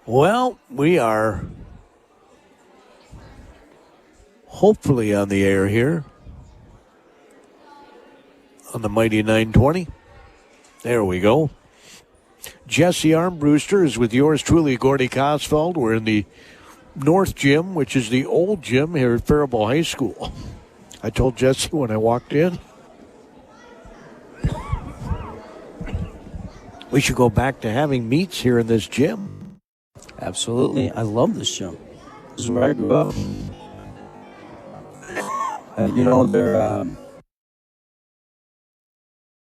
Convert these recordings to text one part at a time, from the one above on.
Well, we are hopefully on the air here on the mighty 920. There we go. Jesse Armbruster is with yours truly, Gordy Kosfeld. We're in the North Gym, which is the old gym here at Faribault High School. I told Jesse when I walked in, we should go back to having meets here in this gym. Absolutely. I love this gym. This is where I grew up. They're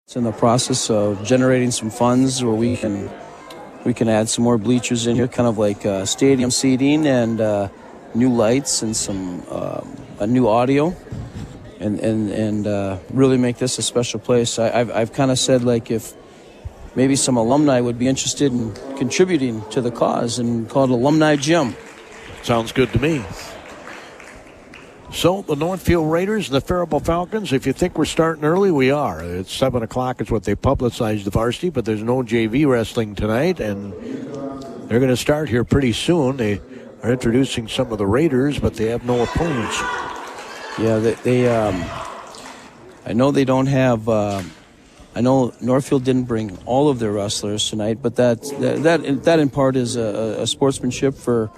it's in the process of generating some funds where we can add some more bleachers in here, kind of like stadium seating and new lights and some a new audio, and really make this a special place. I've kind of said, like, if maybe some alumni would be interested in contributing to the cause and call it Alumni Gym. Sounds good to me. So, the Northfield Raiders and the Faribault Falcons, if you think we're starting early, we are. It's 7 o'clock is what they publicized the varsity, but there's no JV wrestling tonight, and they're going to start here pretty soon. They are introducing some of the Raiders, but they have no opponents. Yeah, they I know they don't have... I know Northfield didn't bring all of their wrestlers tonight, but that in part is a sportsmanship for...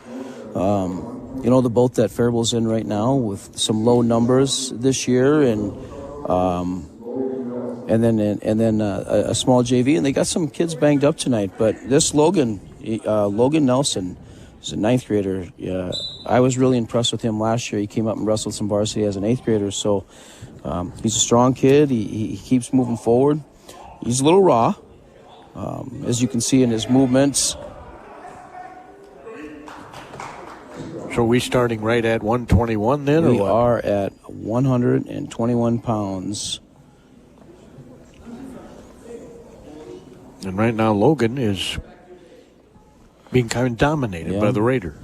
the boat that Faribault's in right now with some low numbers this year, and then a small JV, and they got some kids banged up tonight. But this Logan Nelson is a 9th grader. I was really impressed with him last year. He came up and wrestled some varsity as an 8th grader, so he's a strong kid. He keeps moving forward. He's a little raw, as you can see in his movements. So are we starting right at 121 then? We are at 121 pounds. And right now Logan is being kind of dominated by the Raider.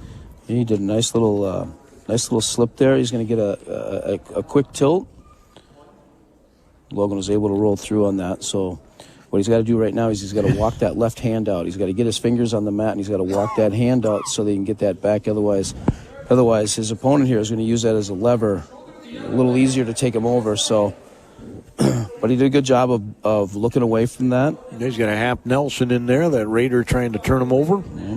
He did a nice little slip there. He's going to get a quick tilt. Logan was able to roll through on that. So what he's got to do right now is he's got to walk that left hand out. He's got to get his fingers on the mat, and he's got to walk that hand out so they can get that back. Otherwise, his opponent here is going to use that as a lever. A little easier to take him over. So, but he did a good job of looking away from that. He's got a half Nelson in there, that Raider trying to turn him over. Yeah.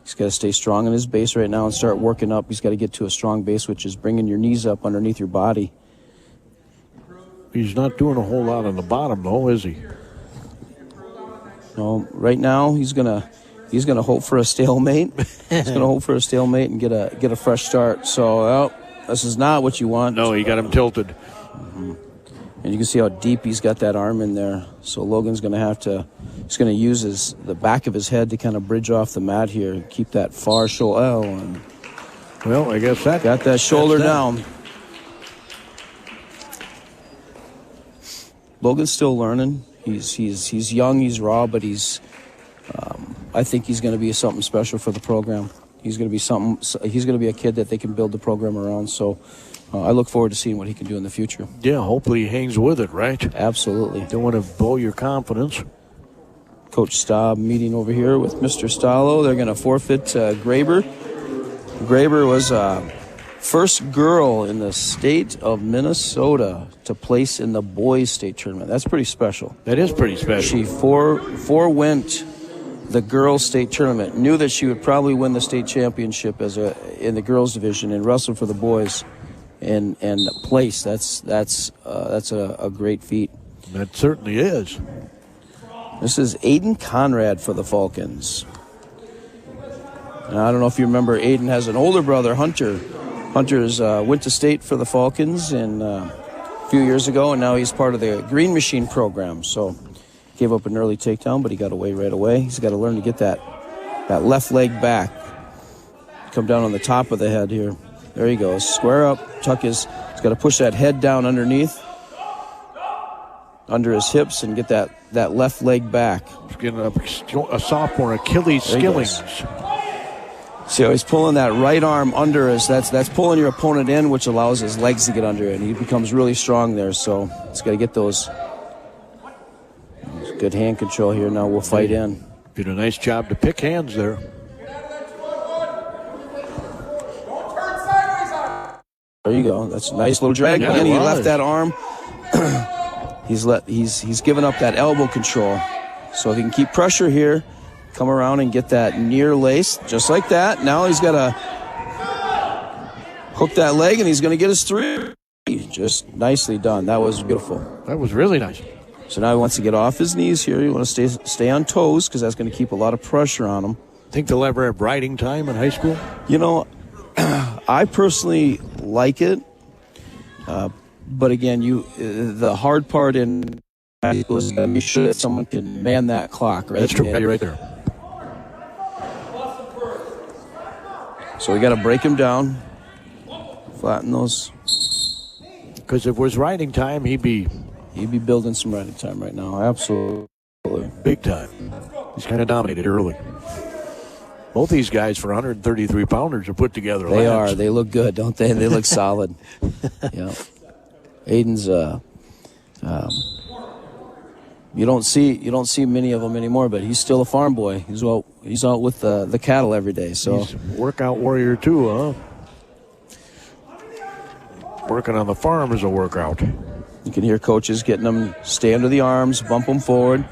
He's got to stay strong in his base right now and start working up. He's got to get to a strong base, which is bringing your knees up underneath your body. He's not doing a whole lot on the bottom, though, is he? No, right now he's gonna hope for a stalemate. He's gonna hope for a stalemate and get a fresh start. So, this is not what you want. No, he got him tilted. Mm-hmm. And you can see how deep he's got that arm in there. So Logan's he's gonna use the back of his head to kind of bridge off the mat here and keep that far shoulder. Well, I guess that got that shoulder down. Logan's still learning. He's young, he's raw, but I think he's going to be something special for the program. He's going to be a kid that they can build the program around. So I look forward to seeing what he can do in the future. Yeah, hopefully he hangs with it, right? Absolutely. Don't want to blow your confidence. Coach Staub meeting over here with Mr. Stallo. They're going to forfeit Graber. Graber was first girl in the state of Minnesota to place in the boys' state tournament. That's pretty special. That is pretty special. She forewent the girls' state tournament. Knew that she would probably win the state championship in the girls' division and wrestle for the boys, and place. That's a great feat. That certainly is. This is Aiden Conrad for the Falcons. Now, I don't know if you remember, Aiden has an older brother, Hunter. Hunter's went to state for the Falcons a few years ago, and now he's part of the Green Machine program. So gave up an early takedown, but he got away right away. He's got to learn to get that left leg back. Come down on the top of the head here. There he goes. Square up. He's got to push that head down underneath, under his hips, and get that left leg back. He's getting a sophomore Achilles skillings. See how he's pulling that right arm under us. That's pulling your opponent in, which allows his legs to get under it. He becomes really strong there, so he's got to get those. Good hand control here. Now we'll fight in. Did a nice job to pick hands there. There you go. That's a nice little drag. Yeah, And he it left was. that arm. He's given up that elbow control. So if he can keep pressure here, come around and get that near lace, just like that. Now he's got to hook that leg, and he's going to get his 3. Just nicely done. That was beautiful. That was really nice. So now he wants to get off his knees here. You want to stay on toes because that's going to keep a lot of pressure on him. Think they'll ever have riding time in high school? You know, I personally like it. But again, the hard part in high school is to be sure that someone can man that clock, right? That's true. Yeah, you're right there. So we got to break him down, flatten those. Because if it was riding time, he'd be building some riding time right now. Absolutely. big time. He's kind of dominated early. Both these guys for 133 pounders are put together. They labs. are. They look good, don't they? They look solid. Yeah. Aiden's you don't see many of them anymore, but he's still a farm boy. He's out with the cattle every day. So he's a workout warrior too, huh? Working on the farm is a workout. you can hear coaches getting them stay under the arms, bump them forward.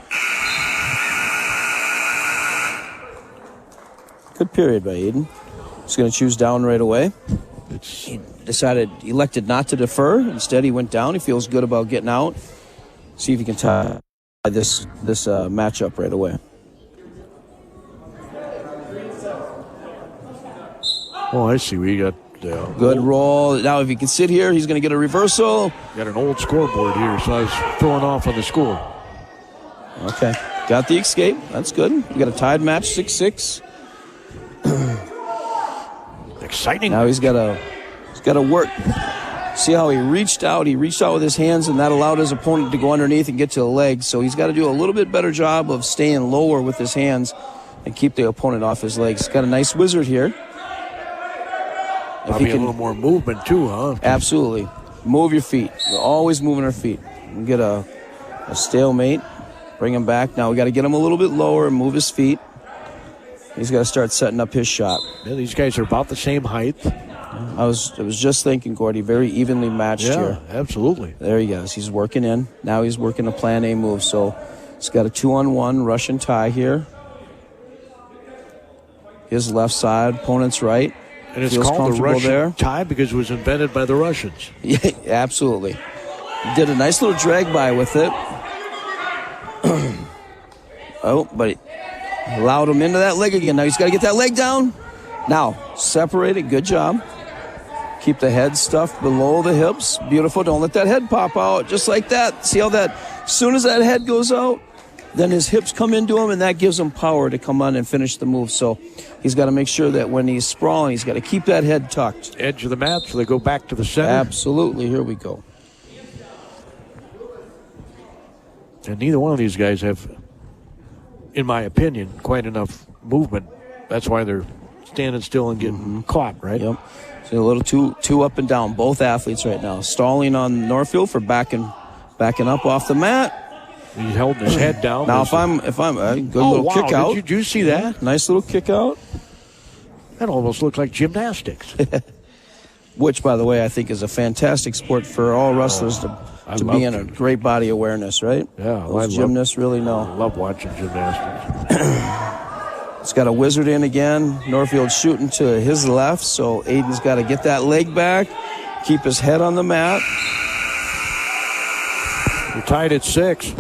Good period by Aiden. He's going to choose down right away. He elected not to defer. Instead, he went down. He feels good about getting out. See if he can tie this matchup right away. Oh, I see. We got Good roll. Now, if he can sit here, he's going to get a reversal. got an old scoreboard here, so I was throwing off on the score. Okay. Got the escape. That's good. We got a tied match, 6-6. Exciting. Now he's got to work. See how he reached out? He reached out with his hands, and that allowed his opponent to go underneath and get to the legs. So he's got to do a little bit better job of staying lower with his hands and keep the opponent off his legs. He's got a nice wizard here. Probably a little more movement too, huh? Absolutely. Move your feet. We're always moving our feet. We get a stalemate. Bring him back. Now we got to get him a little bit lower and move his feet. He's got to start setting up his shot. Yeah, these guys are about the same height. I was just thinking, Gordy, very evenly matched here. Yeah, absolutely. There he goes. He's working in. Now he's working a plan A move. So he's got a 2-on-1 Russian tie here. His left side, opponent's right. And it's Feels called the Russian there. tie because it was invented by the Russians. Yeah, absolutely. He did a nice little drag by with it. Oh, but he allowed him into that leg again. Now he's got to get that leg down. Now, separate it. Good job. Keep the head stuffed below the hips. Beautiful. Don't let that head pop out. Just like that. See how that, as soon as that head goes out, then his hips come into him, and that gives him power to come on and finish the move. So he's got to make sure that when he's sprawling, he's got to keep that head tucked. Edge of the mat, so they go back to the center. Absolutely. Here we go. And neither one of these guys have, in my opinion, quite enough movement. That's why they're standing still and getting caught, right? Yep. So a little too up and down. Both athletes right now. Stalling on Northfield for backing up off the mat. He's holding his head down. Now, if I'm a good little kick out. Did you see that? Nice little kick out. That almost looked like gymnastics. Which, by the way, I think is a fantastic sport for all wrestlers to be in a great body awareness, right? Yeah, those gymnasts really know. I love watching gymnastics. It's got a wizard in again. Northfield shooting to his left, so Aiden's got to get that leg back, keep his head on the mat. We're tied at 6.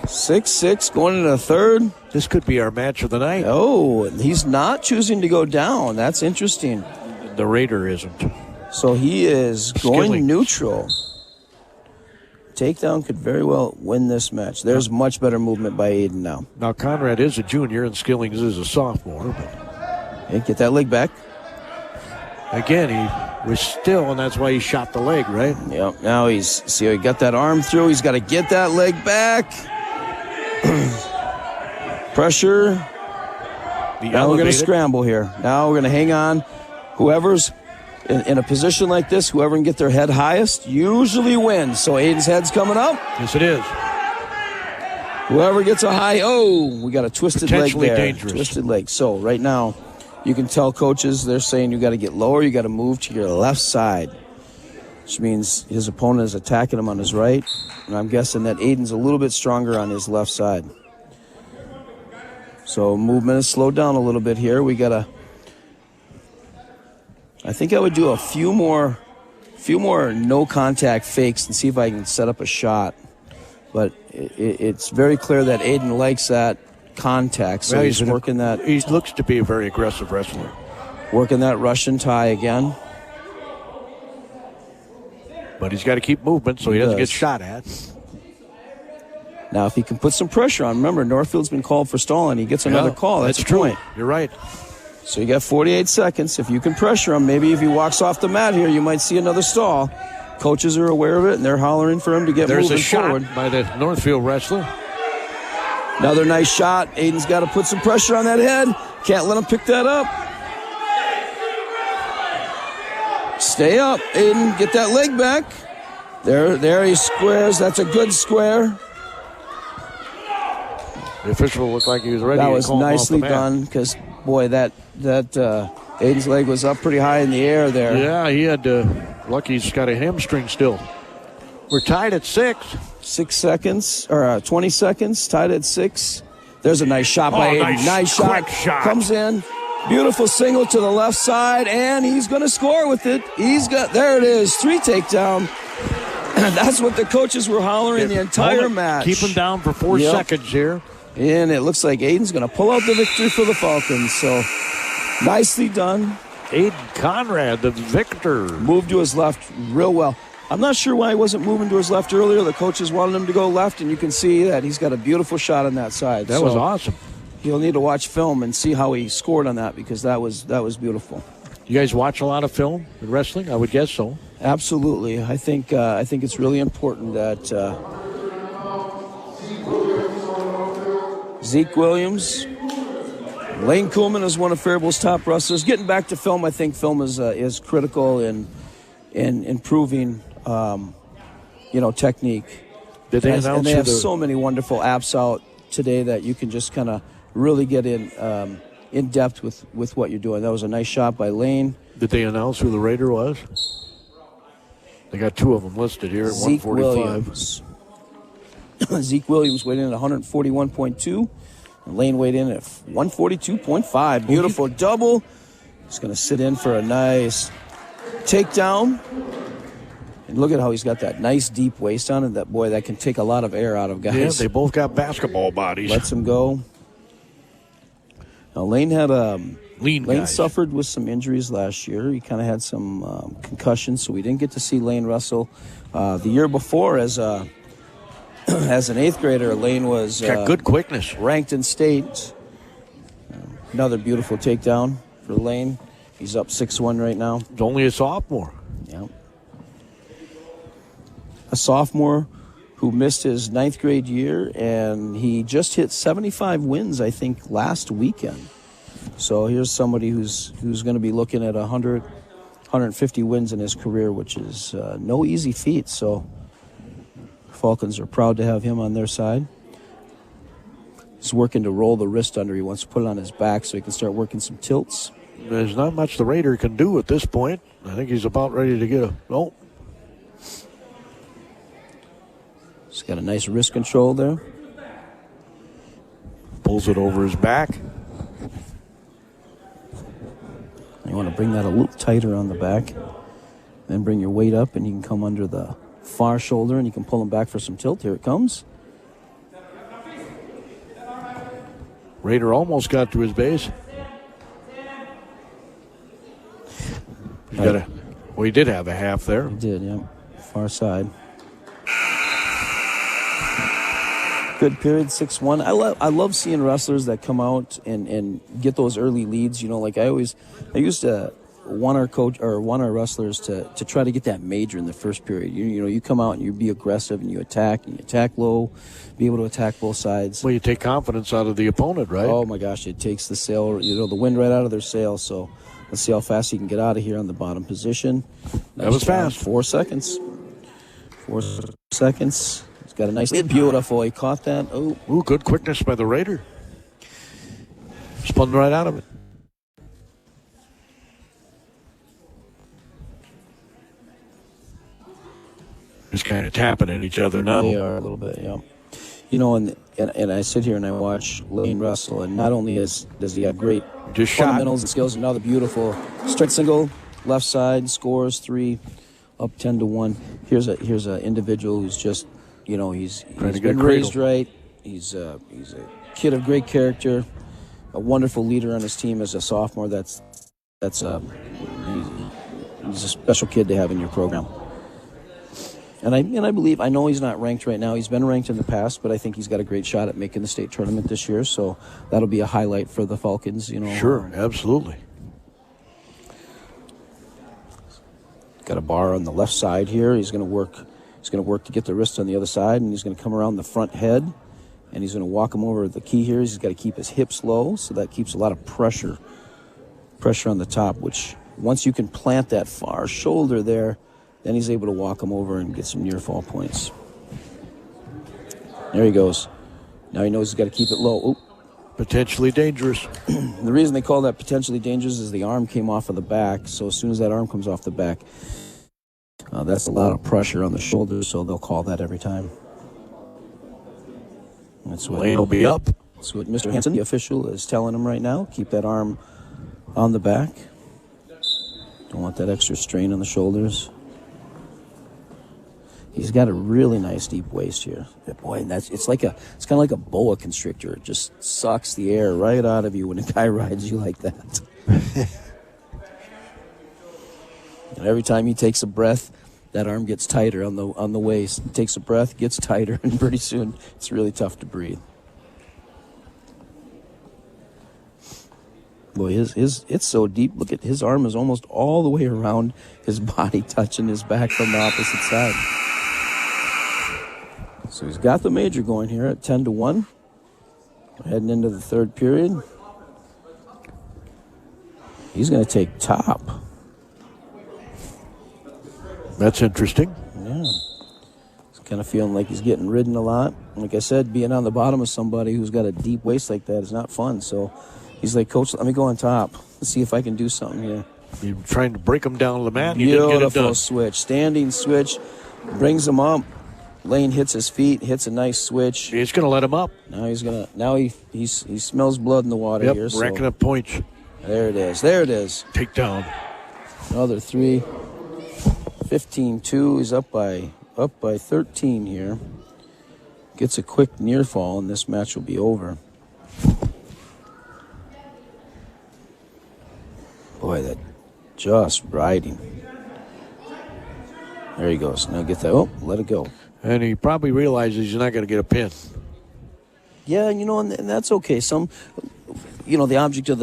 6-6 going into the third. This could be our match of the night. Oh, he's not choosing to go down. That's interesting. The Raider isn't. So he is going Skilling. neutral. Takedown could very well win this match. There's much better movement by Aiden now. Now, Conrad is a junior and Skillings is a sophomore. But Hey, get that leg back. again, he was still, and that's why he shot the leg, right? Yep. Now he got that arm through. He's got to get that leg back. Pressure. Now we're going to scramble here. Now we're going to hang on. Whoever's in a position like this, whoever can get their head highest usually wins. So Aiden's head's coming up. Yes, it is. Whoever gets a high, we got a twisted leg there. Dangerous. Twisted leg. So right now, you can tell coaches, they're saying you got to get lower. You got to move to your left side. which means his opponent is attacking him on his right. And I'm guessing that Aiden's a little bit stronger on his left side. So movement has slowed down a little bit here. I think I would do a few more no contact fakes and see if I can set up a shot. But it's very clear that Aiden likes that contact, so he's working that. He looks to be a very aggressive wrestler. Working that Russian tie again. But he's got to keep movement so he doesn't get shot at. Now, if he can put some pressure on, remember, Northfield's been called for stalling. He gets another call. That's true. Point. You're right. So you got 48 seconds. If you can pressure him, maybe if he walks off the mat here, you might see another stall. Coaches are aware of it, and they're hollering for him to get moving forward. There's a shot by the Northfield wrestler. Another nice shot. Aiden's got to put some pressure on that head. Can't let him pick that up. Stay up, Aiden. Get that leg back. There he squares. That's a good square. The official looked like he was ready. That was nicely done because, boy, that Aiden's leg was up pretty high in the air there. Yeah, he had lucky he's got a hamstring still. We're tied at 6. 6 seconds, or 20 seconds, tied at 6. There's a nice shot by Aiden. Nice shot. Comes in. Beautiful single to the left side, and he's going to score with it. There it is, 3 takedown. That's what the coaches were hollering the entire match. Keep him down for 4 seconds here. And it looks like Aiden's going to pull out the victory for the Falcons. So, nicely done. Aiden Conrad, the victor. Moved to his left real well. I'm not sure why he wasn't moving to his left earlier. The coaches wanted him to go left, and you can see that he's got a beautiful shot on that side. That was awesome. He'll need to watch film and see how he scored on that because that was beautiful. You guys watch a lot of film in wrestling? I would guess so. Absolutely. I think it's really important that Zeke Williams, Lane Kuhlman is one of Faribauld's top wrestlers. Getting back to film, I think film is critical in improving technique. Did they announce and they have so many wonderful apps out today that you can just kind of really get in depth with what you're doing. That was a nice shot by Lane. Did they announce who the Raider was? They got 2 of them listed here at Zeke 145. Williams. Zeke Williams weighed in at 141.2. And Lane weighed in at 142.5. Beautiful double. He's going to sit in for a nice takedown. And look at how he's got that nice deep waist on it. That can take a lot of air out of guys. Yeah, they both got basketball bodies. Lets him go. Now, Lane had Lane suffered with some injuries last year. He kind of had some concussions, so we didn't get to see Lane wrestle. The year before, as an 8th grader, Lane was got good quickness, ranked in state. Another beautiful takedown for Lane. He's up 6-1 right now. He's only a sophomore. Yeah. A sophomore who missed his 9th grade year, and he just hit 75 wins, I think, last weekend. So here's somebody who's going to be looking at 100, 150 wins in his career, which is no easy feat. So Falcons are proud to have him on their side. He's working to roll the wrist under. He wants to put it on his back so he can start working some tilts. There's not much the Raider can do at this point. I think he's about ready to get a... Oh. He's got a nice wrist control there. Pulls it over his back. You want to bring that a little tighter on the back. Then bring your weight up, and you can come under the far shoulder, and you can pull him back for some tilt. Here it comes. Raider almost got to his base. He did have a half there. He did, yeah. Far side. Good period, 6-1. I love seeing wrestlers that come out and get those early leads. Like I used to want our wrestlers to try to get that major in the first period. You come out and you be aggressive and you attack low, be able to attack both sides. Well, you take confidence out of the opponent, right? Oh my gosh, it takes the sail, the wind right out of their sail. So let's see how fast he can get out of here on the bottom position. That was fast. 4 seconds. 4 seconds. He's got a nice hit. Beautiful. He caught that. Ooh, good quickness by the Raider. Spun right out of it. Just kind of tapping at each other now. They are a little bit, yeah. You know, and I sit here and I watch Lane Russell, and not only does he have great Just fundamentals shot. and skills, another beautiful straight single, left side, scores 3, up 10-1. Here's a individual who's just, you know, he's been raised right. He's a kid of great character, a wonderful leader on his team as a sophomore. He's a special kid to have in your program. And I know he's not ranked right now. He's been ranked in the past, but I think he's got a great shot at making the state tournament this year. So that'll be a highlight for the Falcons. You know, Sure, absolutely. Got a bar on the left side here. He's going to work. He's going to work to get the wrist on the other side, and he's going to come around the front head, and he's going to walk him over. The key here is he's got to keep his hips low, so that keeps a lot of pressure on the top. Which once you can plant that far shoulder there, then he's able to walk him over and get some near fall points. There he goes. Now he knows he's got to keep it low. Oop. Potentially dangerous. The reason they call that potentially dangerous is the arm came off of the back. So as soon as that arm comes off the back, that's a lot of pressure on the shoulders. So they'll call that every time. That's what Lane will be up. That's what Mr. Hansen, the official, is telling him right now. Keep that arm on the back. Don't want that extra strain on the shoulders. He's got a really nice deep waist here. Boy, and it's kind of like a boa constrictor. It just sucks the air right out of you when a guy rides you like that. And every time he takes a breath, that arm gets tighter on the waist. He takes a breath, gets tighter, and pretty soon it's really tough to breathe. Boy, it's so deep. Look at his arm is almost all the way around his body, touching his back from the opposite side. So he's got the major going here at 10-1. We're heading into the third period. He's going to take top. That's interesting. Yeah. He's kind of feeling like he's getting ridden a lot. Like I said, being on the bottom of somebody who's got a deep waist like that is not fun. So he's like, Coach, let me go on top. Let's see if I can do something here. You're trying to break him down to the mat. You didn't get it Beautiful done. switch. Standing switch. Brings him up. Lane hits his feet, hits a nice switch. He's going to let him up. Now he smells blood in the water Yep, here. racking up points. There it is. Take down. Another 3. 15-2. He's up by 13 here. Gets a quick near fall, and this match will be over. Boy, that just riding. There he goes. Now get that. Oh, let it go. And he probably realizes he's not going to get a pin. Yeah, and that's okay. The object of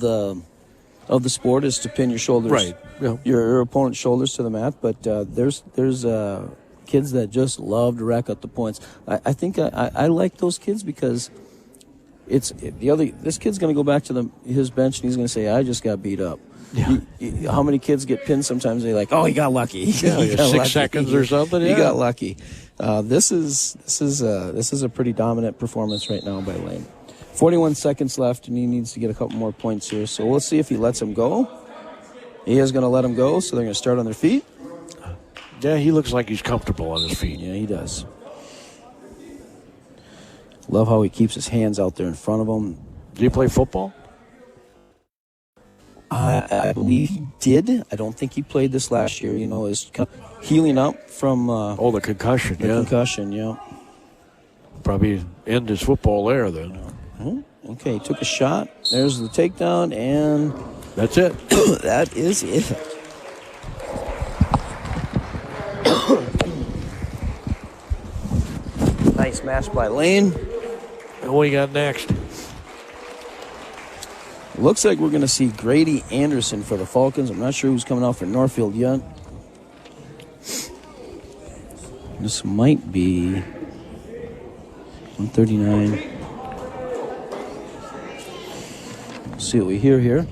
the sport is to pin your shoulders, Right. Yeah. your opponent's shoulders to the mat. But there's kids that just love to rack up the points. I think I like those kids because this kid's going to go back to his bench and he's going to say, I just got beat up. Yeah. How many kids get pinned sometimes? They're like, oh, he got lucky. Yeah, He got 6 lucky. seconds or something. He Yeah. got lucky. This is a pretty dominant performance right now by Lane. 41 seconds left, and he needs to get a couple more points here. So we'll see if he lets him go. He is going to let him go, so they're going to start on their feet. Yeah, he looks like he's comfortable on his feet. Yeah, he does. Love how he keeps his hands out there in front of him. Did he play football? I believe he did. I don't think he played this last year. Is kind of healing up from The concussion, the yeah. concussion, yeah. Probably end his football there then. Okay, took a shot. There's the takedown, and That's it. that is it. Nice match by Lane. And what we got next? Looks like we're going to see Grady Anderson for the Falcons. I'm not sure who's coming out for Northfield yet. This might be 139. Let's see what we hear here.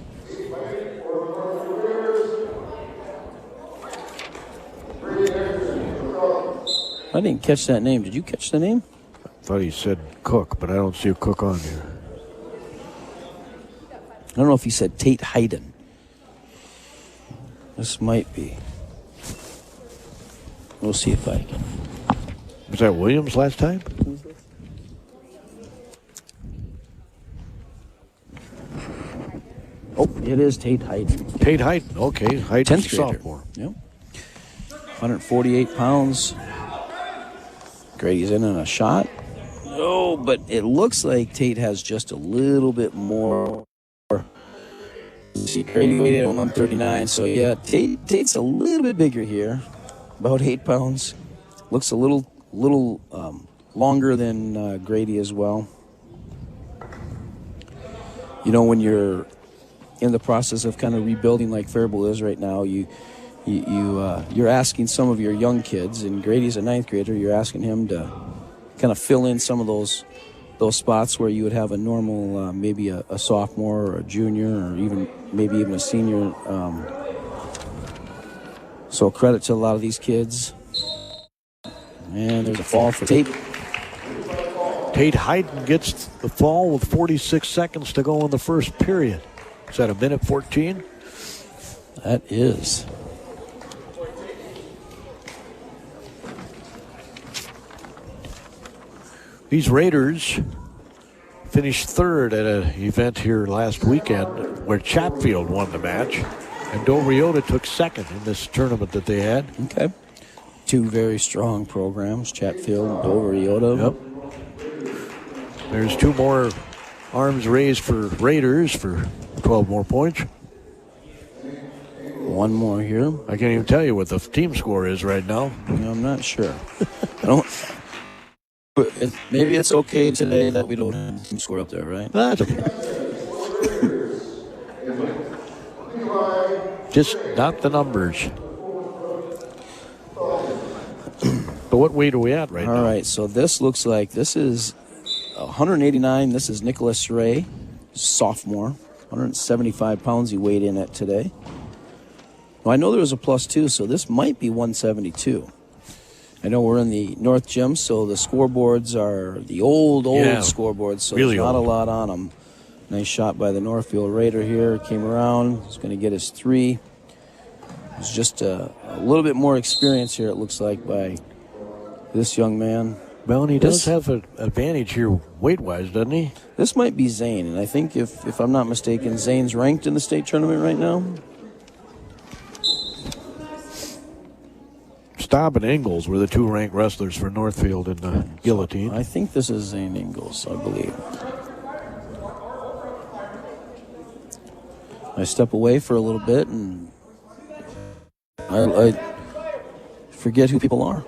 I didn't catch that name. Did you catch the name? I thought he said Cook, but I don't see a Cook on here. I don't know if he said Tate Hayden. This might be. We'll see if I can. Was that Williams last time? Oh, it is Tate Hayden. Tate Hayden. Okay, Hayden's 10th grader. sophomore. Yep. 148 pounds. Grady's in on a shot. Oh, but it looks like Tate has just a little bit more. See, Grady weighed in at 139. So, yeah, Tate's a little bit bigger here. About 8 pounds. Looks a little longer than Grady as well. You know, when you're in the process of kind of rebuilding like Faribault is right now, you're asking some of your young kids, and Grady's a 9th grader, you're asking him to kind of fill in some of those spots where you would have a normal, maybe a sophomore or a junior or maybe even a senior. So credit to a lot of these kids. And there's a fall for Tate. Tate Hayden gets the fall with 46 seconds to go in the first period. Is that a minute 14? That is. These Raiders finished third at an event here last weekend where Chatfield won the match, and Doriota took second in this tournament that they had. Okay. Two very strong programs, Chatfield and Doriota. Yep. There's 2 more arms raised for Raiders for 12 more points. 1 more here. I can't even tell you what the team score is right now. I'm not sure. Maybe it's okay today that we don't have a team score up there, right? That's okay. Just not the numbers. But what weight are we at right now? All right, so this looks like this is 189. This is Nicholas Ray, sophomore. 175 pounds he weighed in at today. Well, I know there was a +2, so this might be 172. I know we're in the North Gym, so the scoreboards are the old scoreboards, so really there's not old. a lot on them. Nice shot by the Northfield Raider here. Came around. He's going to get his 3. There's just a little bit more experience here, it looks like, by this young man. Well, and he does have an advantage here weight-wise, doesn't he? This might be Zane, and I think if I'm not mistaken, Zane's ranked in the state tournament right now. Staub and Ingalls were the 2 ranked wrestlers for Northfield in the guillotine. I think this is Zane Ingalls, I believe. I step away for a little bit, and I forget who people are.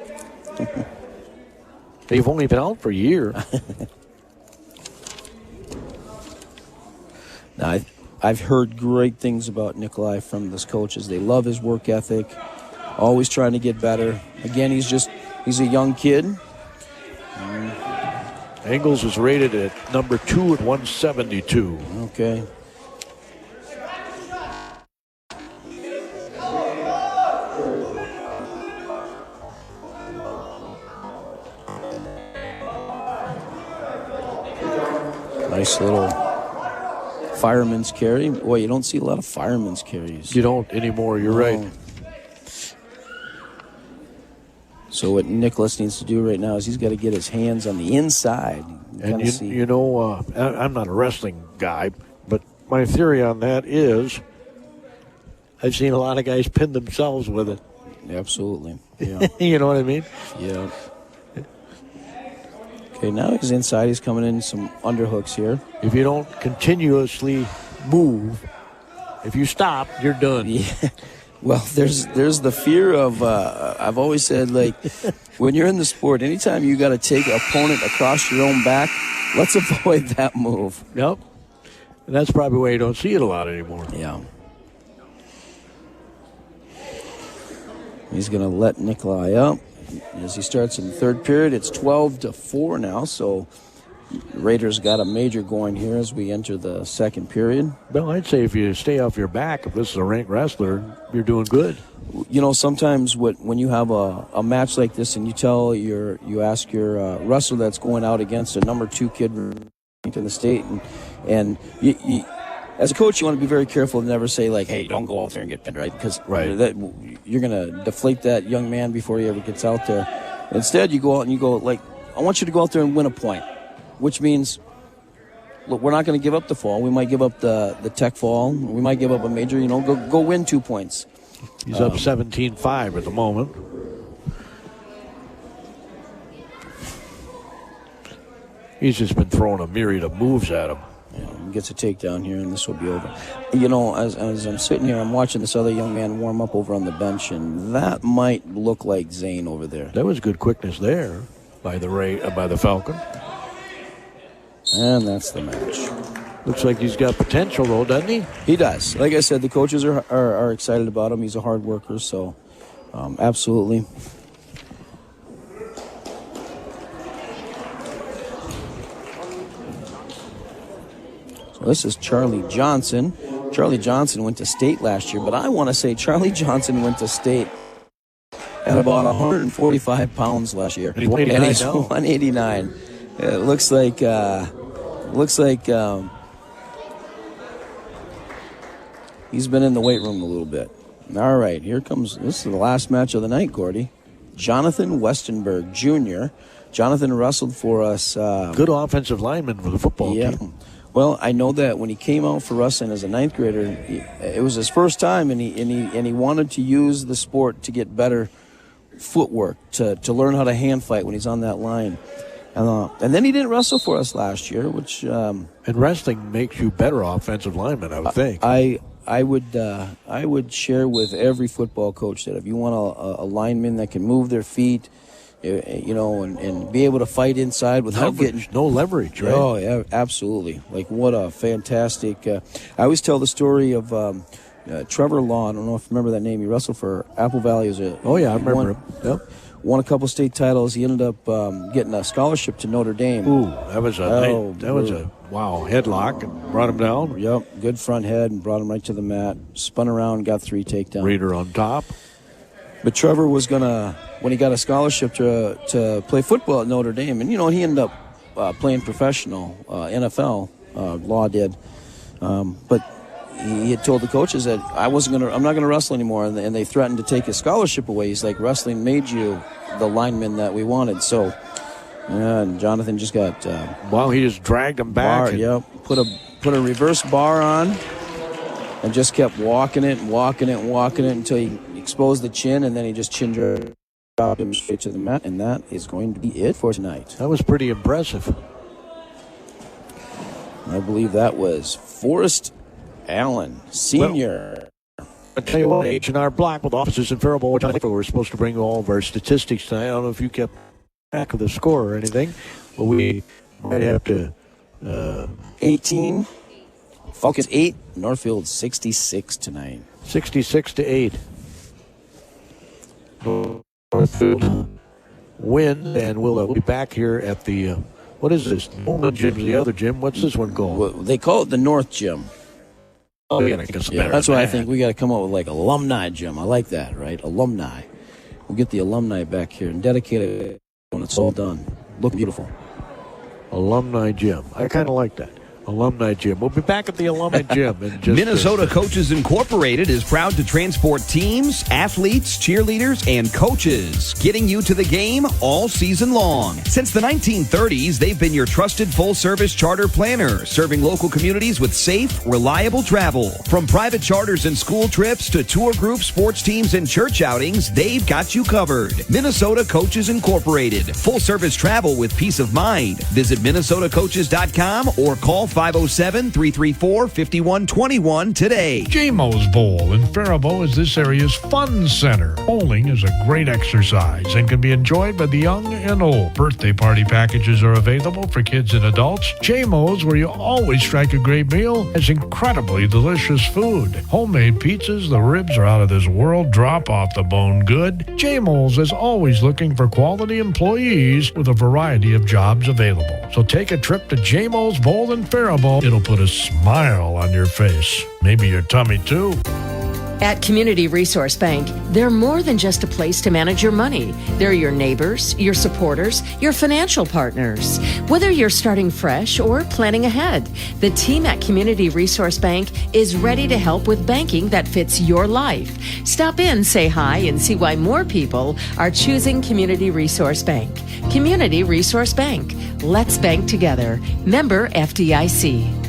They've only been out for a year. Now, I've heard great things about Nikolai from his coaches. They love his work ethic, always trying to get better. Again, he's a young kid. Ingalls was rated at number 2 at 172. Okay. Nice little fireman's carry. Boy, you don't see a lot of fireman's carries. You don't anymore, you're right. So what Nicholas needs to do right now is he's got to get his hands on the inside. And you know, I'm not a wrestling guy, but my theory on that is I've seen a lot of guys pin themselves with it. Absolutely. Yeah. You know what I mean? Yeah. Okay, now he's inside. He's coming in some underhooks here. If you don't continuously move, if you stop, you're done. Yeah. Well, there's the fear of, I've always said, like, when you're in the sport, anytime you got to take an opponent across your own back, let's avoid that move. Yep. And that's probably why you don't see it a lot anymore. Yeah. He's going to let Nikolai up. As he starts in the 3rd period, it's 12-4 now, so Raiders got a major going here as we enter the 2nd period. Well, I'd say if you stay off your back, if this is a ranked wrestler, you're doing good. You know, sometimes when you have a match like this and you ask your wrestler that's going out against a number 2 kid in the state, and you, as a coach, you want to be very careful to never say, like, hey, don't go out there and get pinned, right? Because you're going to deflate that young man before he ever gets out there. Instead, you go out and you go, like, I want you to go out there and win a point, which means, look, we're not going to give up the fall. We might give up the tech fall. We might give up a major, go win 2 points. He's up 17-5 at the moment. He's just been throwing a myriad of moves at him. He gets a takedown here, and this will be over. As I'm sitting here, I'm watching this other young man warm up over on the bench, and that might look like Zane over there. That was good quickness there by the Falcon. And that's the match. Looks like he's got potential, though, doesn't he? He does. Like I said, the coaches are excited about him. He's a hard worker, so absolutely. This is Charlie Johnson. Charlie Johnson went to state last year, but I want to say Charlie Johnson went to state at about 145 pounds last year. And he's 189. It looks like he's been in the weight room a little bit. All right, this is the last match of the night, Gordy. Jonathan Westenberg Jr. Jonathan wrestled for us. Good offensive lineman for the football team. Well, I know that when he came out for wrestling as a ninth grader, it was his first time, and he wanted to use the sport to get better footwork, to learn how to hand fight when he's on that line. And then he didn't wrestle for us last year, which and wrestling makes you better offensive lineman, I would think. I would share with every football coach that if you want a lineman that can move their feet, and be able to fight inside without getting no leverage, right? Oh, yeah, absolutely. Like, what a fantastic. I always tell the story of Trevor Law. I don't know if you remember that name. He wrestled for Apple Valley. I remember him. Yep. Won a couple state titles. He ended up getting a scholarship to Notre Dame. Ooh, that was a wow headlock and brought him down. Yep, good front head and brought him right to the mat. Spun around, got 3 takedowns. Reader on top. But Trevor was gonna, when he got a scholarship to play football at Notre Dame, and he ended up playing professional NFL. Law did, but he had told the coaches that I'm not gonna wrestle anymore, and they threatened to take his scholarship away. He's like, wrestling made you the lineman that we wanted. So, and Jonathan just got he just dragged him back. Put a reverse bar on, and just kept walking it until he exposed the chin, and then he just chin dropped him straight to the mat, and that is going to be it for tonight. That was pretty impressive. I believe that was Forrest Allen, Sr. I tell you what, H&R Block with offices in Faribault. We're supposed to bring you all of our statistics tonight. I don't know if you kept track of the score or anything, but we might have to. 18, Falcons 8, Northfield 66 tonight. 66-8. Northfield win, and we'll be back here at the. What is this? One gym's the other gym. What's this one called? Well, they call it the North Gym. Oh, that's why I think we got to come up with like alumni gym. I like that, right? Alumni. We'll get the alumni back here and dedicate it when it's all done. Look beautiful. Alumni gym. I kind of like that. Alumni gym. We'll be back at the alumni gym in just Minnesota Coaches Incorporated is proud to transport teams, athletes, cheerleaders, and coaches, getting you to the game all season long. Since the 1930s, they've been your trusted full-service charter planner, serving local communities with safe, reliable travel. From private charters and school trips to tour groups, sports teams, and church outings, they've got you covered. Minnesota Coaches Incorporated. Full-service travel with peace of mind. Visit MinnesotaCoaches.com or call 507-334-5121 today. JMO's Bowl in Faribault is this area's fun center. Bowling is a great exercise and can be enjoyed by the young and old. Birthday party packages are available for kids and adults. JMO's, where you always strike a great meal, has incredibly delicious food. Homemade pizzas, the ribs are out of this world, drop off the bone good. JMO's is always looking for quality employees with a variety of jobs available. So take a trip to JMO's Bowl in Faribault. It'll put a smile on your face. Maybe your tummy, too. At Community Resource Bank, they're more than just a place to manage your money. They're your neighbors, your supporters, your financial partners. Whether you're starting fresh or planning ahead, the team at Community Resource Bank is ready to help with banking that fits your life. Stop in, say hi, and see why more people are choosing Community Resource Bank. Community Resource Bank. Let's bank together. Member FDIC.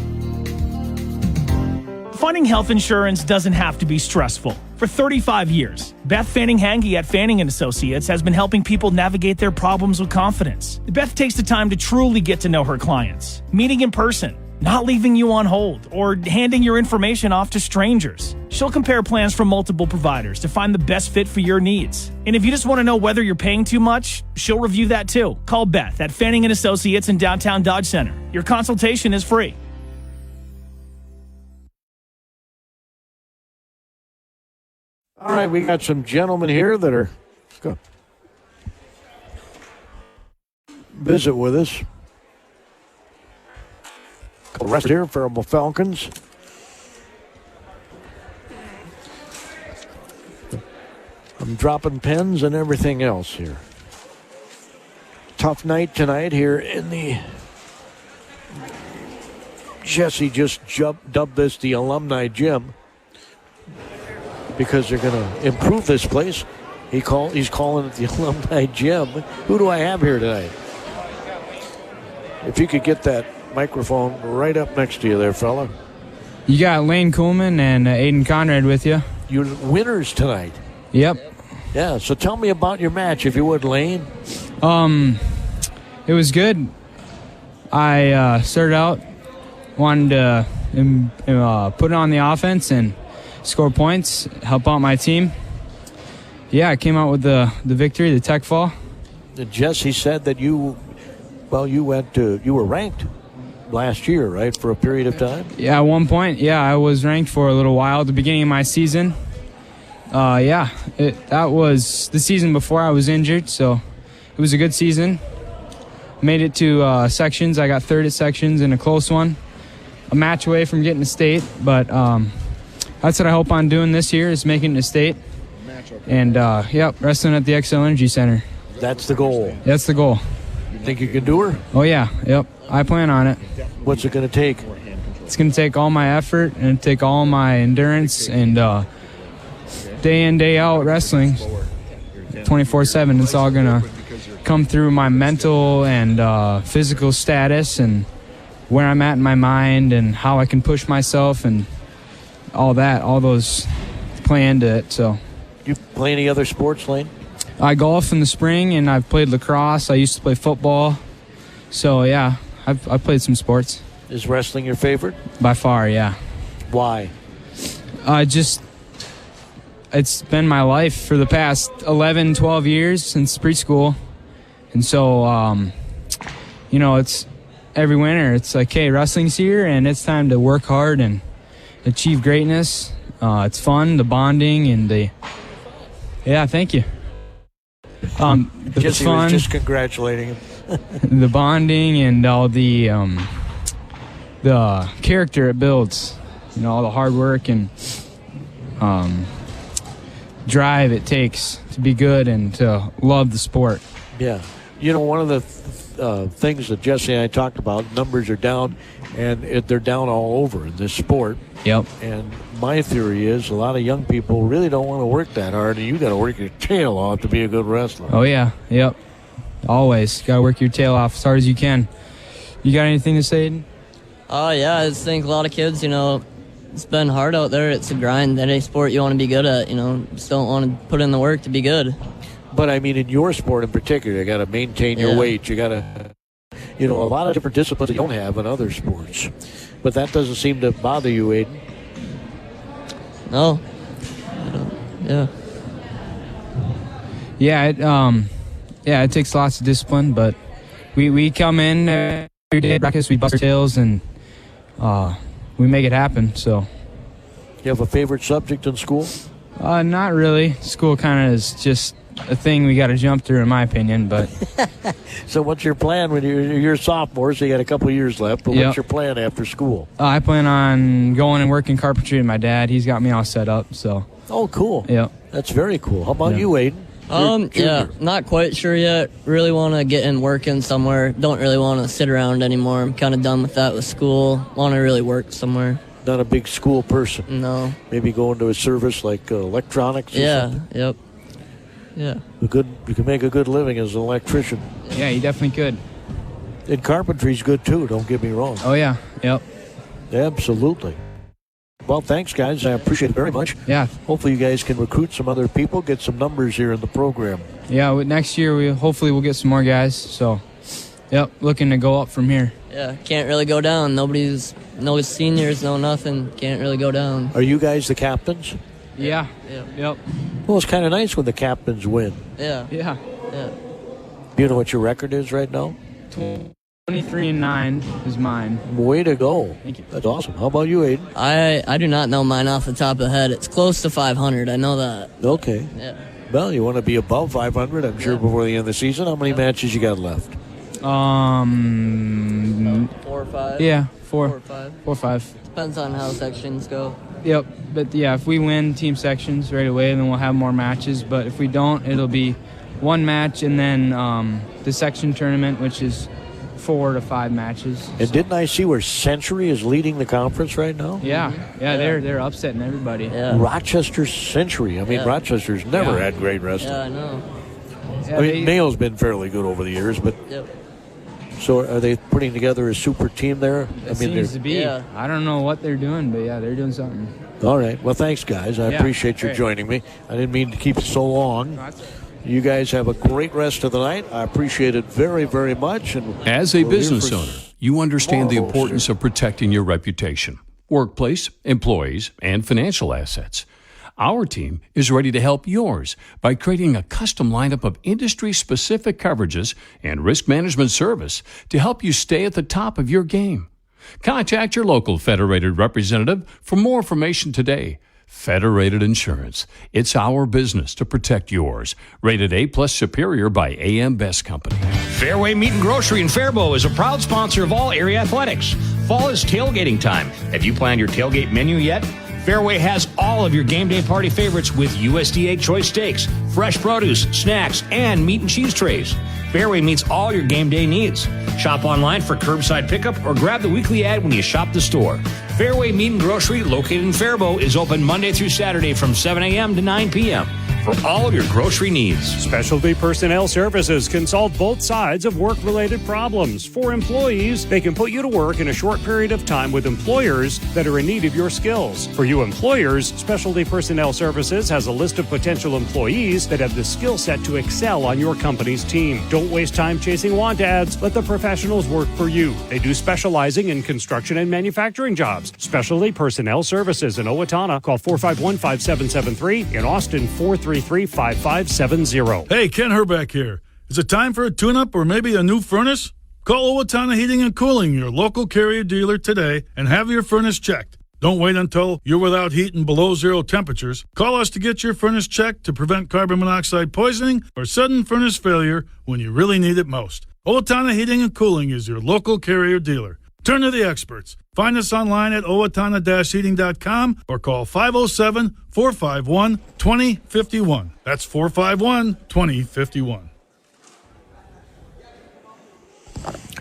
Finding health insurance doesn't have to be stressful. For 35 years, Beth Fanning-Hange at Fanning & Associates has been helping people navigate their problems with confidence. Beth takes the time to truly get to know her clients, meeting in person, not leaving you on hold, or handing your information off to strangers. She'll compare plans from multiple providers to find the best fit for your needs. And if you just want to know whether you're paying too much, she'll review that too. Call Beth at Fanning & Associates in downtown Dodge Center. Your consultation is free. All right, we got some gentlemen here that are going to visit with us. Couple rest here, Faribault Falcons. I'm dropping pens and everything else here. Tough night tonight here in the... Jesse just dubbed this the Alumni Gym, because they're going to improve this place. He's calling it the Alumni Gym. Who do I have here tonight? If you could get that microphone right up next to you there, fella. You got Lane Coolman and Aiden Conrad with you. You're winners tonight. Yep. Yeah, so tell me about your match, if you would, Lane. It was good. I started out, wanted to put it on the offense and score points, help out my team. Yeah, I came out with the victory, the tech fall. Jesse said that you were ranked last year, right, for a period of time? Yeah, at one point, I was ranked for a little while at the beginning of my season. That was the season before I was injured, so it was a good season. Made it to sections. I got third at sections in a close one. A match away from getting to state, but that's what I hope on doing this year, is making it to state. And, wrestling at the XL Energy Center. That's the goal. That's the goal. You think you can do her? Oh, yeah. Yep. I plan on it. What's it going to take? It's going to take all my effort and take all my endurance and day in, day out wrestling 24/7. It's all going to come through my mental and physical status and where I'm at in my mind and how I can push myself and all those play into it. So, you play any other sports, Lane? I golf in the spring, and I've played lacrosse. I used to play football. So, yeah, I've played some sports. Is wrestling your favorite? By far, yeah. Why? It's been my life for the past 11, 12 years since preschool. And so, it's every winter. It's like, hey, wrestling's here, and it's time to work hard and achieve greatness. It's fun, the bonding, and thank you. Jesse fun, was just congratulating him. the bonding and all the character it builds, all the hard work and drive it takes to be good and to love the sport. Yeah. One of the things that Jesse and I talked about, numbers are down, and they're down all over in this sport. Yep. And my theory is a lot of young people really don't want to work that hard, and you got to work your tail off to be a good wrestler. Oh, yeah. Yep. Always. Got to work your tail off as hard as you can. You got anything to say, Aiden? Yeah, I just think a lot of kids, it's been hard out there. It's a grind. Any sport you want to be good at, just don't want to put in the work to be good. But, I mean, in your sport in particular, you got to maintain your weight. You got to, a lot of different disciplines you don't have in other sports. But that doesn't seem to bother you, Aiden. No. Yeah. Yeah, it takes lots of discipline, but we come in every day, practice, we bust our tails, and we make it happen, so. You have a favorite subject in school? Not really. School kind of is just a thing we got to jump through, in my opinion, but. So what's your plan when you're a sophomore, so you got a couple of years left, but what's your plan after school? I plan on going and working carpentry with my dad. He's got me all set up, so. Oh, cool. Yep. That's very cool. How about you, Aiden? Yeah, not quite sure yet. Really want to get in working somewhere. Don't really want to sit around anymore. I'm kind of done with that with school. Want to really work somewhere. Not a big school person. No. Maybe go into a service like electronics or something? Yep. Yeah. You can make a good living as an electrician. Yeah, you definitely could. And carpentry's good, too. Don't get me wrong. Oh, yeah. Yep. Absolutely. Well, thanks, guys. I appreciate it very much. Yeah. Hopefully you guys can recruit some other people, get some numbers here in the program. Yeah, next year we'll get some more guys. So, yep, looking to go up from here. Yeah, can't really go down. No seniors, no nothing. Can't really go down. Are you guys the captains? Yeah. Yep. Well, it's kind of nice when the captains win. Yeah. Yeah. Yeah. Do you know what your record is right now? 23-9 is mine. Way to go. Thank you. That's awesome. How about you, Aiden? I do not know mine off the top of the head. It's close to 500. I know that. Okay. Yeah. Well, you want to be above 500, I'm sure, before the end of the season. How many matches you got left? 4 or 5. Yeah, 4 or 5. 4 or 5. Depends on how sections go. Yep, but yeah, if we win team sections right away, then we'll have more matches. But if we don't, it'll be one match and then the section tournament, which is 4 to 5 matches. And didn't I see where Century is leading the conference right now? Yeah, they're upsetting everybody. Yeah. Rochester Century. I mean, Rochester's never had great wrestling. Yeah, I know. Yeah, I mean, Mayo's been fairly good over the years, but Yep. so are they putting together a super team there? It seems to be. Yeah. I don't know what they're doing, but yeah, they're doing something. All right. Well, thanks, guys. I appreciate you great. joining me. I didn't mean to keep it so long. You guys have a great rest of the night. I appreciate it very, very much. And as a business owner, you understand the tomorrow, importance of protecting your reputation, workplace, employees, and financial assets. Our team is ready to help yours by creating a custom lineup of industry-specific coverages and risk management service to help you stay at the top of your game. Contact your local Federated representative for more information today. Federated Insurance. It's our business to protect yours. Rated A+ Superior by AM Best Company. Fairway Meat and Grocery in Faribault is a proud sponsor of all area athletics. Fall is tailgating time. Have you planned your tailgate menu yet? Fairway has all of your game day party favorites with USDA choice steaks, fresh produce, snacks, and meat and cheese trays. Fairway meets all your game day needs. Shop online for curbside pickup or grab the weekly ad when you shop the store. Fairway Meat and Grocery, located in Faribault, is open Monday through Saturday from 7 a.m. to 9 p.m. for all of your grocery needs. Specialty Personnel Services can solve both sides of work-related problems. For employees, they can put you to work in a short period of time with employers that are in need of your skills. For you employers, Specialty Personnel Services has a list of potential employees that have the skill set to excel on your company's team. Don't waste time chasing want ads. Let the professionals work for you. They do specializing in construction and manufacturing jobs. Specialty Personnel Services in Owatonna. Call 451-5773. In Austin, 433-5570. Hey, Ken Herbeck here. Is it time for a tune-up or maybe a new furnace? Call Owatonna Heating and Cooling, your local Carrier dealer today, and have your furnace checked. Don't wait until you're without heat and below zero temperatures. Call us to get your furnace checked to prevent carbon monoxide poisoning or sudden furnace failure when you really need it most. Owatonna Heating and Cooling is your local Carrier dealer. Turn to the experts. Find us online at owatonna-heating.com or call 507-451-2051. That's 451-2051.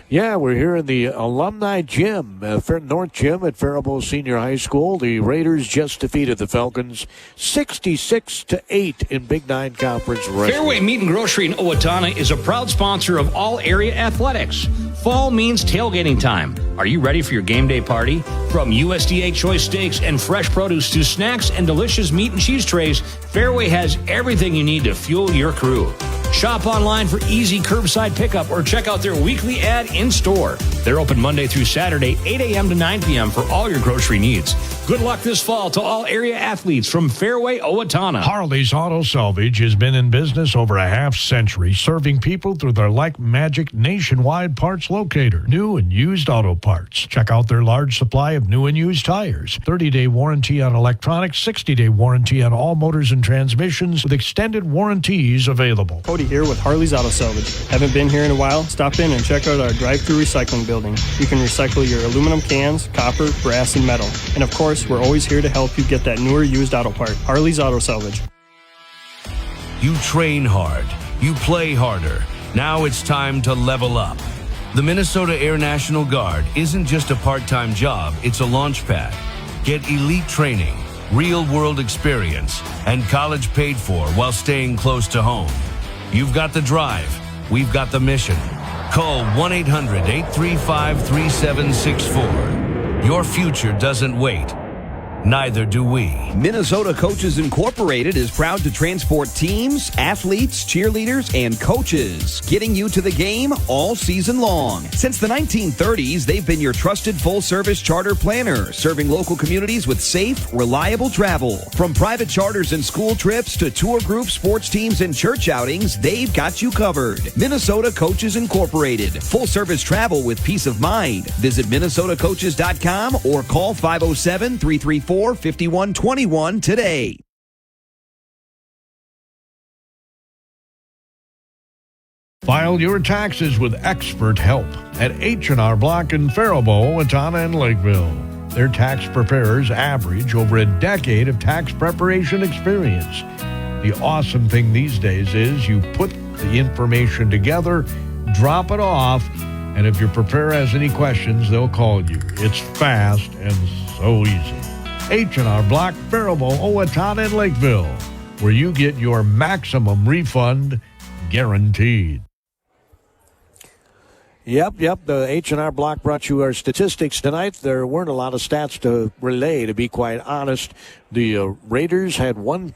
Yeah, we're here in the Alumni Gym, North Gym at Faribault Senior High School. The Raiders just defeated the Falcons 66-8 in Big Nine Conference wrestling. Fairway Meat and Grocery in Owatonna is a proud sponsor of all area athletics. Fall means tailgating time. Are you ready for your game day party? From USDA choice steaks and fresh produce to snacks and delicious meat and cheese trays, Fairway has everything you need to fuel your crew. Shop online for easy curbside pickup or check out their weekly ad in-store. They're open Monday through Saturday, 8 a.m. to 9 p.m. for all your grocery needs. Good luck this fall to all area athletes from Fairway Owatonna. Harley's Auto Salvage has been in business over a half-century, serving people through their Like Magic nationwide parts locator. New and used auto parts. Check out their large supply of new and used tires. 30-day warranty on electronics, 60-day warranty on all motors and transmissions with extended warranties available. Cody Hardy here with Harley's Auto Salvage. Haven't been here in a while? Stop in and check out our drive-thru recycling building. You can recycle your aluminum cans, copper, brass, and metal. And of course, we're always here to help you get that newer used auto part. Harley's Auto Salvage. You train hard. You play harder. Now it's time to level up. The Minnesota Air National Guard isn't just a part-time job, it's a launch pad. Get elite training, real-world experience, and college paid for while staying close to home. You've got the drive. We've got the mission. Call 1-800-835-3764. Your future doesn't wait. Neither do we. Minnesota Coaches Incorporated is proud to transport teams, athletes, cheerleaders, and coaches, getting you to the game all season long. Since the 1930s, they've been your trusted full-service charter planner, serving local communities with safe, reliable travel. From private charters and school trips to tour groups, sports teams, and church outings, they've got you covered. Minnesota Coaches Incorporated. Full-service travel with peace of mind. Visit minnesotacoaches.com or call 507-334-5121 today. File your taxes with expert help at H&R Block in Faribault, Owatonna, and Lakeville. Their tax preparers average over a decade of tax preparation experience. The awesome thing these days is you put the information together, drop it off, and if your preparer has any questions, they'll call you. It's fast and so easy. H&R Block, Faribault, Owatonna, and Lakeville, where you get your maximum refund guaranteed. Yep. The H&R Block brought you our statistics tonight. There weren't a lot of stats to relay, to be quite honest. The Raiders had one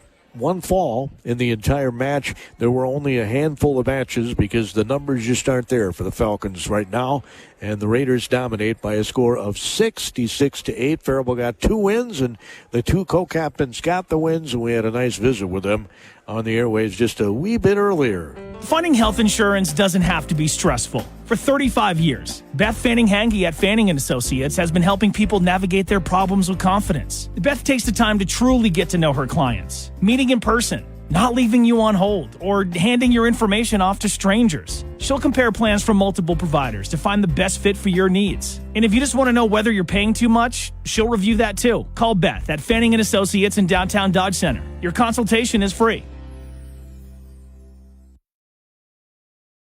fall in the entire match. There were only a handful of matches because the numbers just aren't there for the Falcons right now. And the Raiders dominate by a score of 66-8. Faribault got 2 wins, and the 2 co-captains got the wins, and we had a nice visit with them on the airwaves just a wee bit earlier. Finding health insurance doesn't have to be stressful. For 35 years, Beth Fanning-Hange at Fanning & Associates has been helping people navigate their problems with confidence. Beth takes the time to truly get to know her clients, meeting in person, not leaving you on hold, or handing your information off to strangers. She'll compare plans from multiple providers to find the best fit for your needs. And if you just want to know whether you're paying too much, she'll review that too. Call Beth at Fanning & Associates in downtown Dodge Center. Your consultation is free.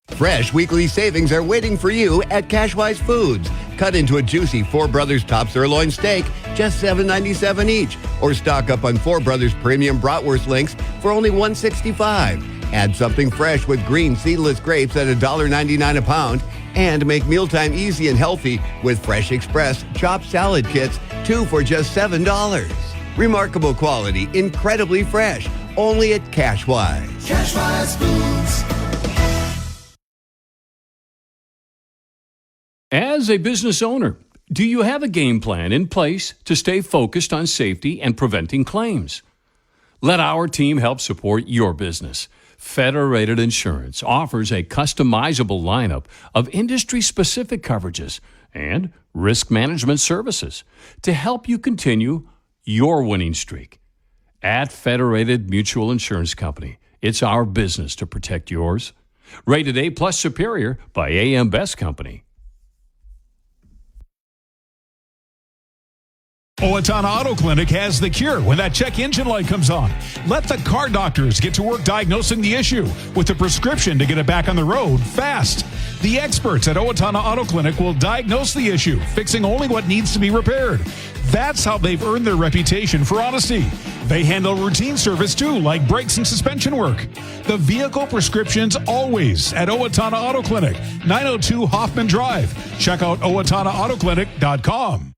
Fresh weekly savings are waiting for you at Cashwise Foods. Cut into a juicy 4 Brothers top sirloin steak, just $7.97 each. Or stock up on 4 Brothers premium bratwurst links for only $1.65. Add something fresh with green seedless grapes at $1.99 a pound. And make mealtime easy and healthy with Fresh Express chopped salad kits, 2 for just $7. Remarkable quality, incredibly fresh, only at Cashwise. Cashwise Foods. As a business owner, do you have a game plan in place to stay focused on safety and preventing claims? Let our team help support your business. Federated Insurance offers a customizable lineup of industry-specific coverages and risk management services to help you continue your winning streak. At Federated Mutual Insurance Company, it's our business to protect yours. Rated A+ Superior by AM Best Company. Owatonna Auto Clinic has the cure when that check engine light comes on. Let the car doctors get to work diagnosing the issue with a prescription to get it back on the road fast. The experts at Owatonna Auto Clinic will diagnose the issue, fixing only what needs to be repaired. That's how they've earned their reputation for honesty. They handle routine service too, like brakes and suspension work. The vehicle prescriptions always at Owatonna Auto Clinic, 902 Hoffman Drive. Check out OwatonnaAutoClinic.com.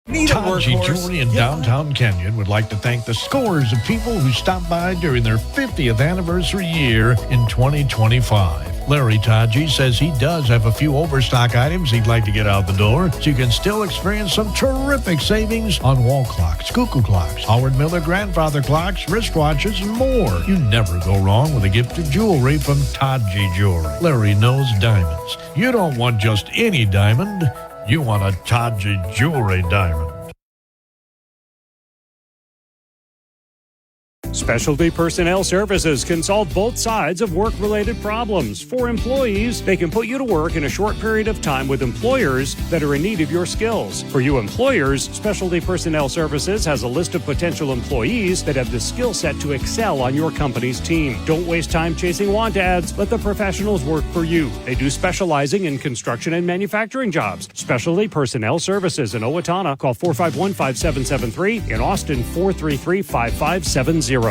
Taji Jewelry in downtown Kenyon would like to thank the scores of people who stopped by during their 50th anniversary year in 2025. Larry Taji says he does have a few overstock items he'd like to get out the door, so you can still experience some terrific savings on wall clocks, cuckoo clocks, Howard Miller grandfather clocks, wristwatches, and more. You never go wrong with a gift of jewelry from Taji Jewelry. Larry knows diamonds. You don't want just any diamond. You want a Taji Jewelry diamond. Specialty Personnel Services can solve both sides of work-related problems. For employees, they can put you to work in a short period of time with employers that are in need of your skills. For you employers, Specialty Personnel Services has a list of potential employees that have the skill set to excel on your company's team. Don't waste time chasing want ads. Let the professionals work for you. They do specializing in construction and manufacturing jobs. Specialty Personnel Services in Owatonna. Call 451-5773. In Austin, 433-5570.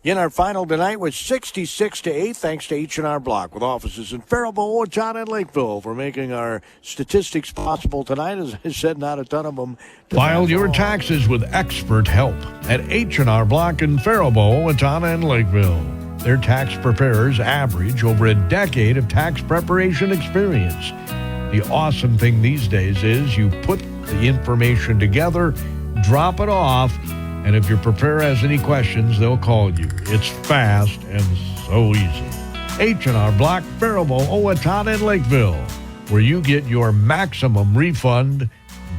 In our final tonight was 66-8, thanks to H&R Block, with offices in Faribault, Owatonna, and Lakeville, for making our statistics possible tonight. As I said, not a ton of them. File your taxes with expert help at H&R Block in Faribault, Owatonna, and Lakeville. Their tax preparers average over a decade of tax preparation experience. The awesome thing these days is you put the information together, drop it off, and if your preparer has any questions, they'll call you. It's fast and so easy. H&R Block, Faribault, Owatonna, and Lakeville, where you get your maximum refund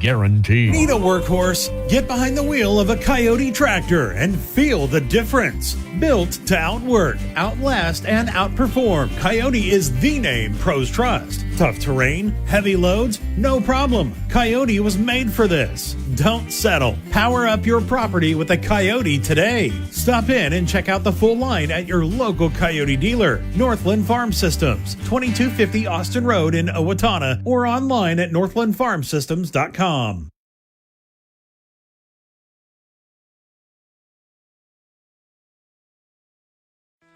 guaranteed. Need a workhorse? Get behind the wheel of a Coyote tractor and feel the difference. Built to outwork, outlast, and outperform, Coyote is the name pros trust. Tough terrain, heavy loads, no problem. Coyote was made for this. Don't settle. Power up your property with a Coyote today. Stop in and check out the full line at your local Coyote dealer. Northland Farm Systems, 2250 Austin Road in Owatonna, or online at northlandfarmsystems.com.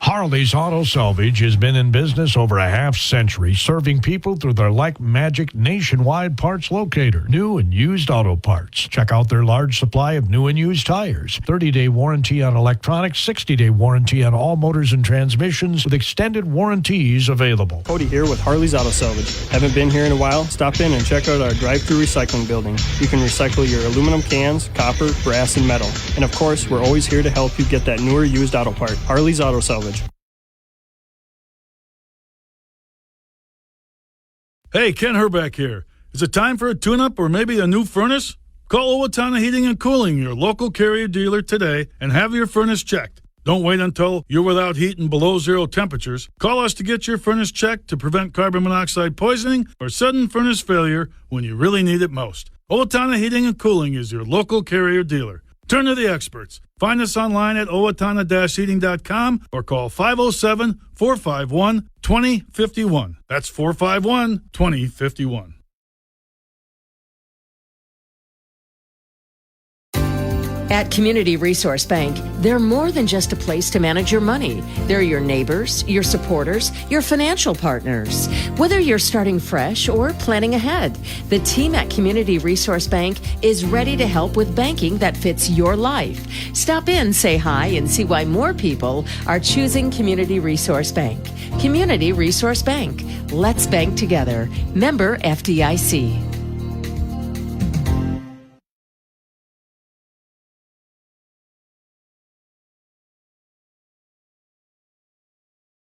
Harley's Auto Salvage has been in business over a half-century, serving people through their Like Magic nationwide parts locator. New and used auto parts. Check out their large supply of new and used tires. 30-day warranty on electronics, 60-day warranty on all motors and transmissions, with extended warranties available. Cody here with Harley's Auto Salvage. Haven't been here in a while? Stop in and check out our drive-through recycling building. You can recycle your aluminum cans, copper, brass, and metal. And of course, we're always here to help you get that newer used auto part. Harley's Auto Salvage. Hey, Ken Herbeck here. Is it time for a tune-up or maybe a new furnace? Call Owatonna Heating and Cooling, your local Carrier dealer today, and have your furnace checked. Don't wait until you're without heat and below zero temperatures. Call us to get your furnace checked to prevent carbon monoxide poisoning or sudden furnace failure when you really need it most. Owatonna Heating and Cooling is your local Carrier dealer. Turn to the experts. Find us online at owatonna-heating.com or call 507-451-2051. That's 451-2051. At Community Resource Bank, they're more than just a place to manage your money. They're your neighbors, your supporters, your financial partners. Whether you're starting fresh or planning ahead, the team at Community Resource Bank is ready to help with banking that fits your life. Stop in, say hi, and see why more people are choosing Community Resource Bank. Community Resource Bank. Let's bank together. Member FDIC.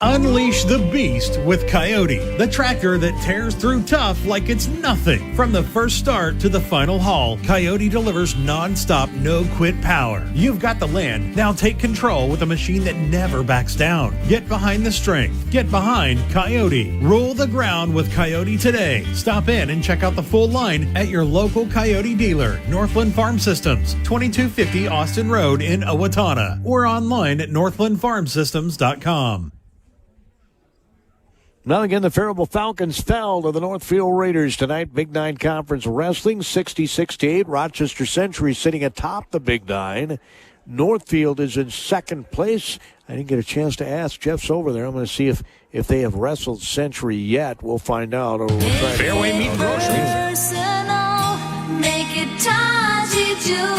Unleash the beast with Coyote, the tractor that tears through tough like it's nothing. From the first start to the final haul, Coyote delivers non-stop, no-quit power. You've got the land, now take control with a machine that never backs down. Get behind the strength. Get behind Coyote. Rule the ground with Coyote today. Stop in and check out the full line at your local Coyote dealer, Northland Farm Systems, 2250 Austin Road in Owatonna, or online at northlandfarmsystems.com. Now again, the Faribault Falcons fell to the Northfield Raiders tonight. Big Nine Conference Wrestling, 66-8. Rochester Century sitting atop the Big Nine. Northfield is in second place. I didn't get a chance to ask. Jeff's over there. I'm going to see if they have wrestled Century yet. We'll find out. Or we'll try Fairway Meat Groceries. Make it Taji Jewelry.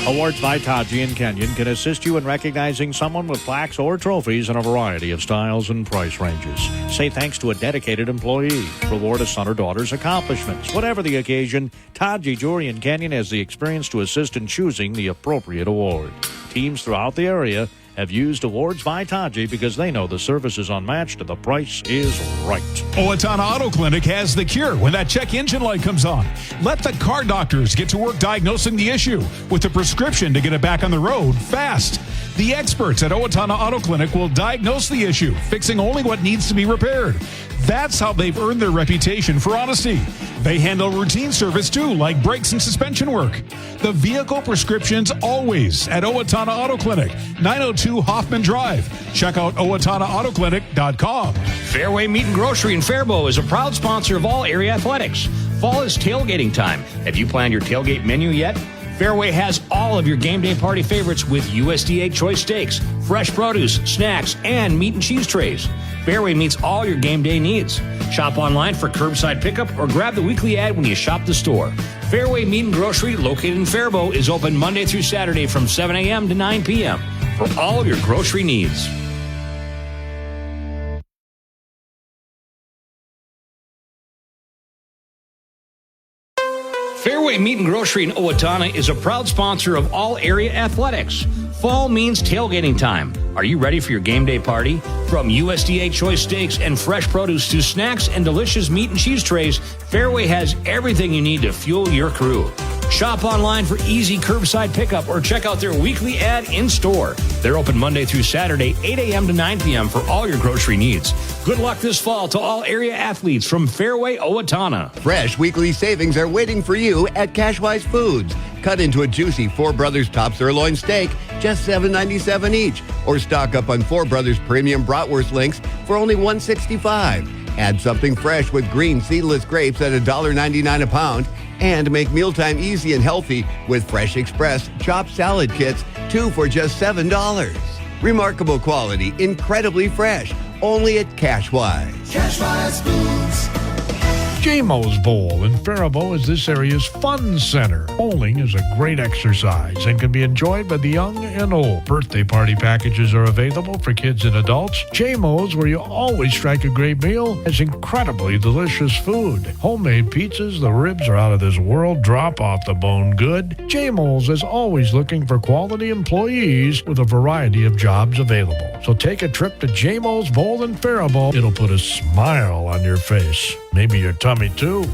Awards by Taji and Kenyon can assist you in recognizing someone with plaques or trophies in a variety of styles and price ranges. Say thanks to a dedicated employee. Reward a son or daughter's accomplishments. Whatever the occasion, Taji Jewelry and Kenyon has the experience to assist in choosing the appropriate award. Teams throughout the area have used Awards Vitaji because they know the service is unmatched and the price is right. Owatonna Auto Clinic has the cure when that check engine light comes on. Let the car doctors get to work diagnosing the issue with a prescription to get it back on the road fast. The experts at Owatonna Auto Clinic will diagnose the issue, fixing only what needs to be repaired. That's how they've earned their reputation for honesty. They handle routine service too, like brakes and suspension work. The vehicle prescription's always at Owatonna Auto Clinic, 902 Hoffman Drive. Check out OwatonnaAutoClinic.com. Fairway Meat and Grocery in Faribault is a proud sponsor of all area athletics. Fall is tailgating time. Have you planned your tailgate menu yet? Fairway has all of your game day party favorites with USDA choice steaks, fresh produce, snacks, and meat and cheese trays. Fairway meets all your game day needs. Shop online for curbside pickup or grab the weekly ad when you shop the store. Fairway Meat and Grocery, located in Faribault, is open Monday through Saturday from 7 a.m. to 9 p.m. for all of your grocery needs. Fairway Meat and Grocery in Owatonna is a proud sponsor of all area athletics. Fall means tailgating time. Are you ready for your game day party? From USDA choice steaks and fresh produce to snacks and delicious meat and cheese trays, Fairway has everything you need to fuel your crew. Shop online for easy curbside pickup or check out their weekly ad in store. They're open Monday through Saturday, 8 a.m. to 9 p.m. for all your grocery needs. Good luck this fall to all area athletes from Fairway Owatonna. Fresh weekly savings are waiting for you at Cashwise Foods. Cut into a juicy Four Brothers top sirloin steak, just $7.97 each. Or stock up on Four Brothers premium bratwurst links for only $1.65. Add something fresh with green seedless grapes at $1.99 a pound. And make mealtime easy and healthy with Fresh Express chopped salad kits, 2 for just $7. Remarkable quality, incredibly fresh, only at Cashwise. Cashwise Foods. JMO's Bowl in Faribault is this area's fun center. Bowling is a great exercise and can be enjoyed by the young and old. Birthday party packages are available for kids and adults. JMO's, where you always strike a great meal, has incredibly delicious food. Homemade pizzas, the ribs are out of this world, drop off the bone good. JMO's is always looking for quality employees with a variety of jobs available. So take a trip to JMO's Bowl in Faribault. It'll put a smile on your face. Maybe your tummy, too.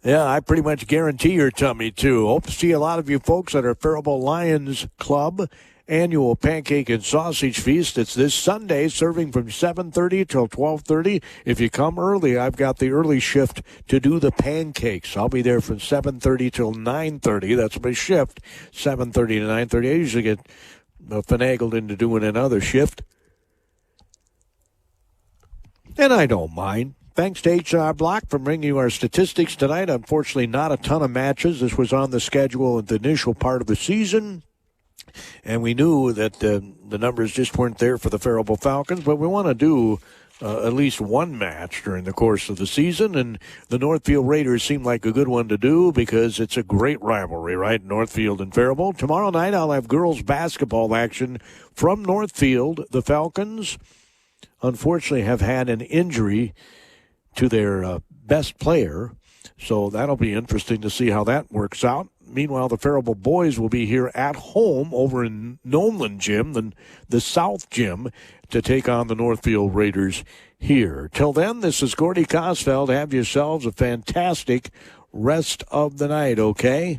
Yeah, I pretty much guarantee your tummy, too. Hope to see a lot of you folks at our Faribault Lions Club annual pancake and sausage feast. It's this Sunday, serving from 7:30 till 12:30. If you come early, I've got the early shift to do the pancakes. I'll be there from 7:30 till 9:30. That's my shift, 7:30 to 9:30. I usually get finagled into doing another shift, and I don't mind. Thanks to H&R Block for bringing you our statistics tonight. Unfortunately, not a ton of matches. This was on the schedule at the initial part of the season, and we knew that the numbers just weren't there for the Faribault Falcons, but we want to do at least one match during the course of the season, and the Northfield Raiders seem like a good one to do because it's a great rivalry, right? Northfield and Faribault. Tomorrow night I'll have girls basketball action from Northfield. The Falcons, unfortunately, have had an injury to their best player, so that'll be interesting to see how that works out. Meanwhile, the Faribault boys will be here at home over in Nolan Gym, the South Gym, to take on the Northfield Raiders here. Till then, this is Gordy Kosfeld. Have yourselves a fantastic rest of the night, okay?